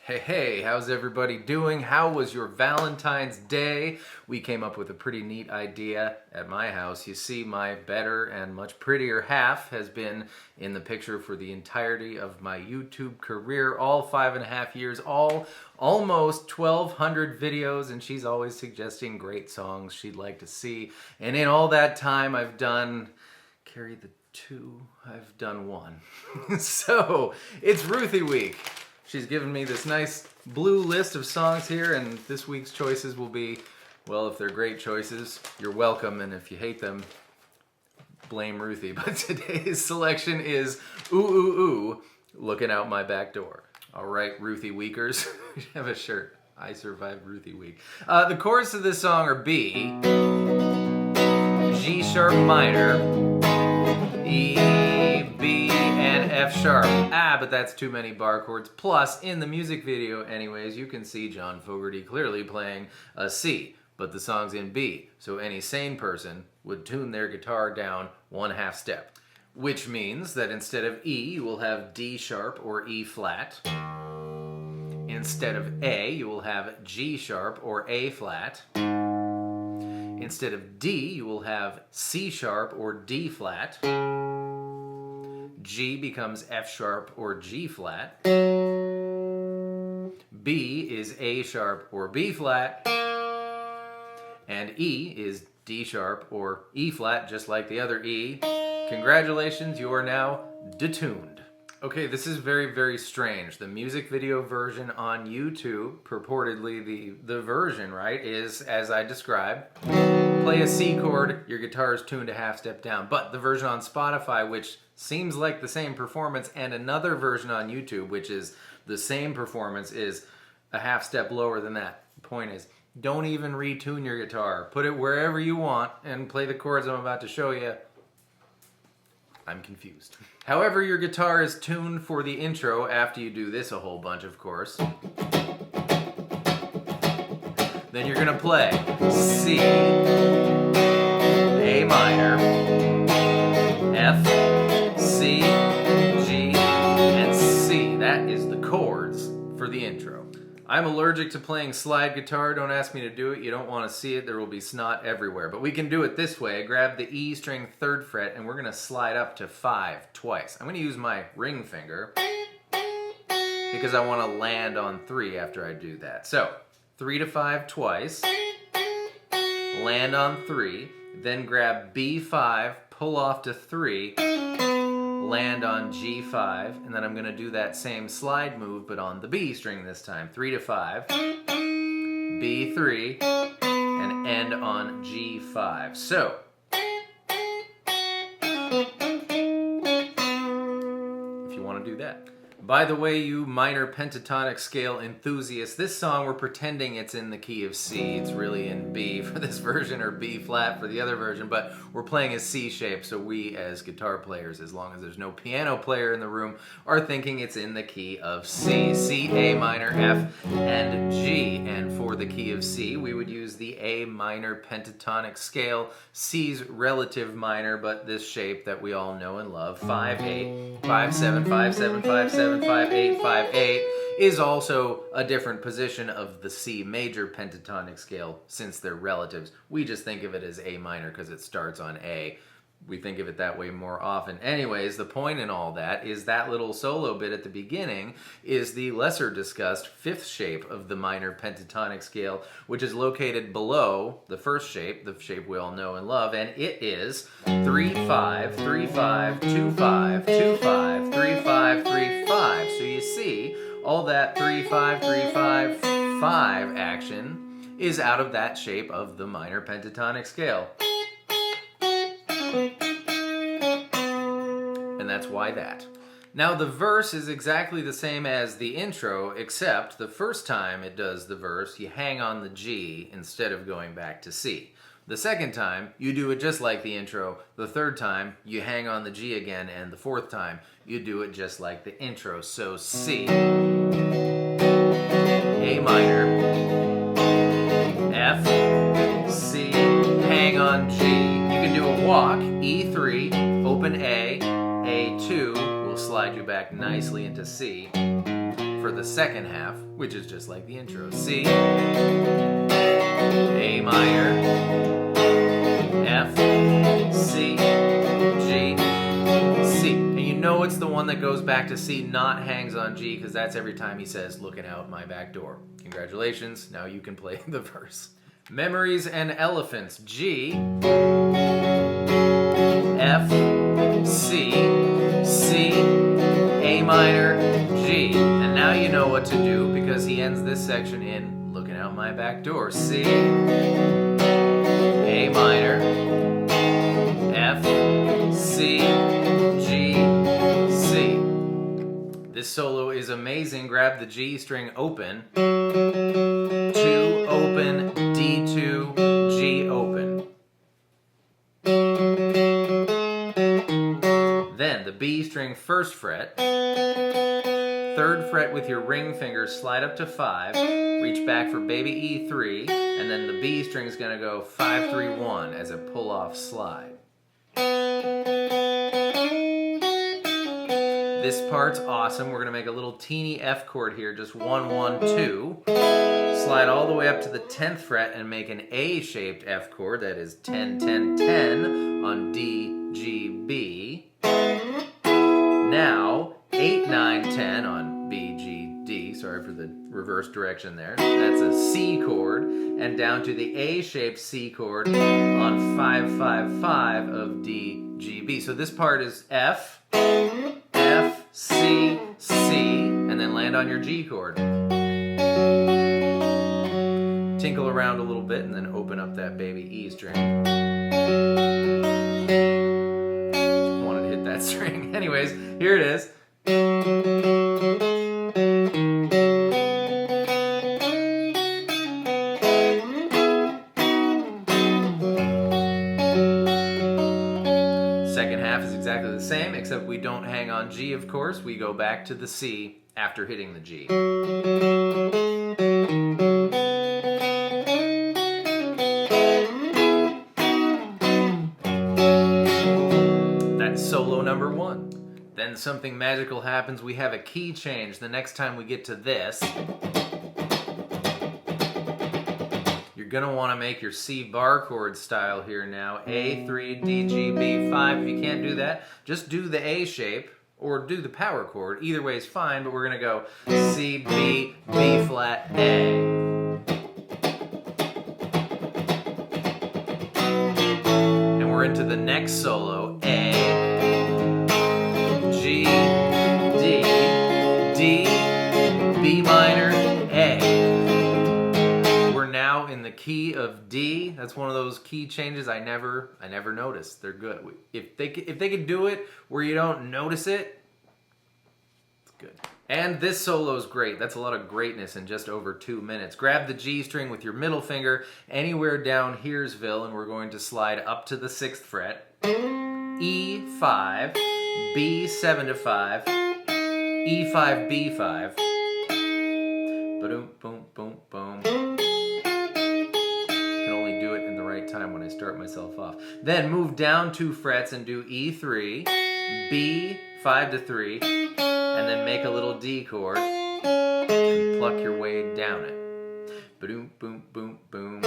Hey, how's everybody doing? How was your Valentine's Day? We came up with a pretty neat idea at my house. You see, my better and much prettier half has been in the picture for the entirety of my YouTube career, all 5.5 years, almost 1,200 videos, and she's always suggesting great songs she'd like to see. And in all that time, I've done, carry the two, I've done one. So, it's Ruthie Week. She's given me this nice blue list of songs here, and this week's choices will be, well, if they're great choices, you're welcome, and if you hate them, blame Ruthie. But today's selection is Ooh Ooh Ooh, Looking Out My Back Door. All right, Ruthie Weekers, we have a shirt. I survived Ruthie Week. The chords of this song are B, G sharp minor, E, B, and F sharp. But that's too many bar chords. Plus, in the music video anyways, you can see John Fogerty clearly playing a C, but the song's in B, so any sane person would tune their guitar down 1/2 step. Which means that instead of E, you will have D sharp or E flat. Instead of A, you will have G sharp or A flat. Instead of D, you will have C sharp or D flat. G becomes F sharp or G flat. B is A sharp or B flat. And E is D sharp or E flat, just like the other E. Congratulations, you are now detuned. Okay, this is very, very strange. The music video version on YouTube, purportedly the version, right, is as I described. Play a C chord, your guitar is tuned a 1/2 step down. But the version on Spotify, which seems like the same performance, and another version on YouTube, which is the same performance, is a 1/2 step lower than that. The point is, don't even retune your guitar. Put it wherever you want and play the chords I'm about to show you. I'm confused. However, your guitar is tuned for the intro after you do this a whole bunch, of course. Then you're gonna play C, A minor, F, C, G, and C. That is the chords for the intro. I'm allergic to playing slide guitar. Don't ask me to do it. You don't want to see it. There will be snot everywhere. But we can do it this way. I grab the E string 3rd fret, and we're going to slide up to 5 twice. I'm going to use my ring finger because I want to land on 3 after I do that. So, 3 to 5 twice, land on 3, then grab B5, pull off to 3, land on G5, and then I'm going to do that same slide move, but on the B string this time. 3 to 5, B3, and end on G5. So, if you want to do that. By the way, you minor pentatonic scale enthusiasts, this song we're pretending it's in the key of C. It's really in B for this version, or B flat for the other version, but we're playing a C shape, so we as guitar players, as long as there's no piano player in the room, are thinking it's in the key of C. C, A minor, F, and G. And for the key of C, we would use the A minor pentatonic scale, C's relative minor, but this shape that we all know and love, 5/8, 5/7, 5/7, 5/7, 5/8, 5/8, is also a different position of the C major pentatonic scale since they're relatives. We just think of it as A minor because it starts on A. We think of it that way more often. Anyways, the point in all that is that little solo bit at the beginning is the lesser discussed 5th shape of the minor pentatonic scale, which is located below the first shape, the shape we all know and love, and it is 3/5, 3/5, 2/5, 2/5, 3/5, 3/5. So you see, all that 3/5, 3/5, 5 action is out of that shape of the minor pentatonic scale. And that's why that. Now the verse is exactly the same as the intro, except the first time it does the verse, you hang on the G instead of going back to C. The second time, you do it just like the intro. The third time, you hang on the G again, and the fourth time, you do it just like the intro. So C, A minor, F, C, hang on G. You can do a walk, E3, open A, A2 will slide you back nicely into C. For for the second half, which is just like the intro. C, A minor, F, C, G, C. And you know it's the one that goes back to C, not hangs on G, because that's every time he says, looking out my back door. Congratulations, now you can play the verse. Memories and Elephants, G, F, C, C, A minor, G. And now you know what to do because he ends this section in looking out my back door. C, A minor, F, C, G, C. This solo is amazing. Grab the G string open, 2 open, D2, G open. Then the B string 1st fret, 3rd fret with your ring finger, slide up to 5, reach back for baby E3, and then the B string is going to go 5, 3, 1 as a pull-off slide. This part's awesome. We're going to make a little teeny F chord here, just 1, 1, 2. Slide all the way up to the 10th fret and make an A-shaped F chord, that is 10, 10, 10 on D, G, B. Now, 8, 9, 10 on B, G, D. Sorry for the reverse direction there. That's a C chord. And down to the A-shaped C chord on 5, 5, 5 of D, G, B. So this part is F, F, C, C, and then land on your G chord. Tinkle around a little bit and then open up that baby E string. Wanted to hit that string. Anyways, here it is. Second half is exactly the same, except we don't hang on G, of course. We go back to the C after hitting the G. That's solo number 1. Then something magical happens. We have a key change. The next time we get to this, you're gonna want to make your C bar chord style here now. A, 3, D, G, B, 5. If you can't do that, just do the A shape or do the power chord. Either way is fine, but we're gonna go C, B, B flat, A. And we're into the next solo. A, G, D, D, B minor, A. We're now in the key of D. That's one of those key changes I never noticed. They're good. If they could do it where you don't notice it, it's good. And this solo's great. That's a lot of greatness in just over 2 minutes. Grab the G string with your middle finger anywhere down here'sville, and we're going to slide up to the 6th fret. E5, B7 to 5, E5, B5. Ba-doom, boom, boom, boom. Can only do it in the right time when I start myself off. Then move down 2 frets and do E3, B5 to 3, and then make a little D chord and pluck your way down it. Ba-doom, boom, boom, boom.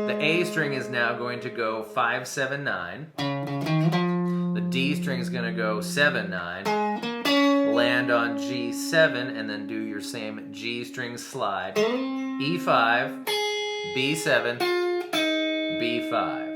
The A string is now going to go 5, 7, 9. The D string is going to go 7, 9. Land on G7 and then do your same G string slide. E5, B7, B5.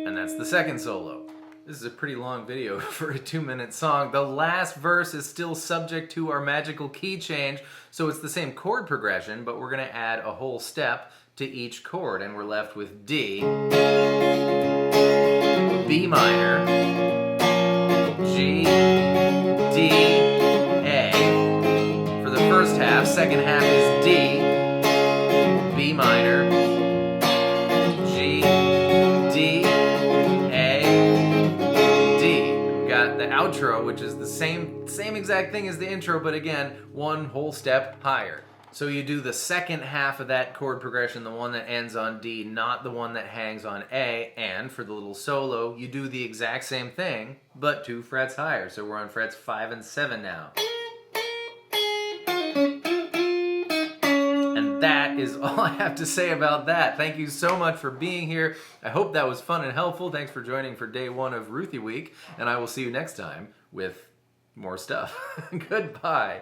And that's the second solo. This is a pretty long video for a 2-minute song. The last verse is still subject to our magical key change, so it's the same chord progression, but we're going to add a whole step to each chord, and we're left with D, B minor, G, D, A. For the first half, second half is D, B minor, G, D, A, D. We've got the outro, which is the same exact thing as the intro, but again, one whole step higher. So you do the second half of that chord progression, the one that ends on D, not the one that hangs on A, and for the little solo, you do the exact same thing, but 2 frets higher. So we're on frets 5 and 7 now. And that is all I have to say about that. Thank you so much for being here. I hope that was fun and helpful. Thanks for joining for day 1 of Ruthie Week, and I will see you next time with more stuff. Goodbye.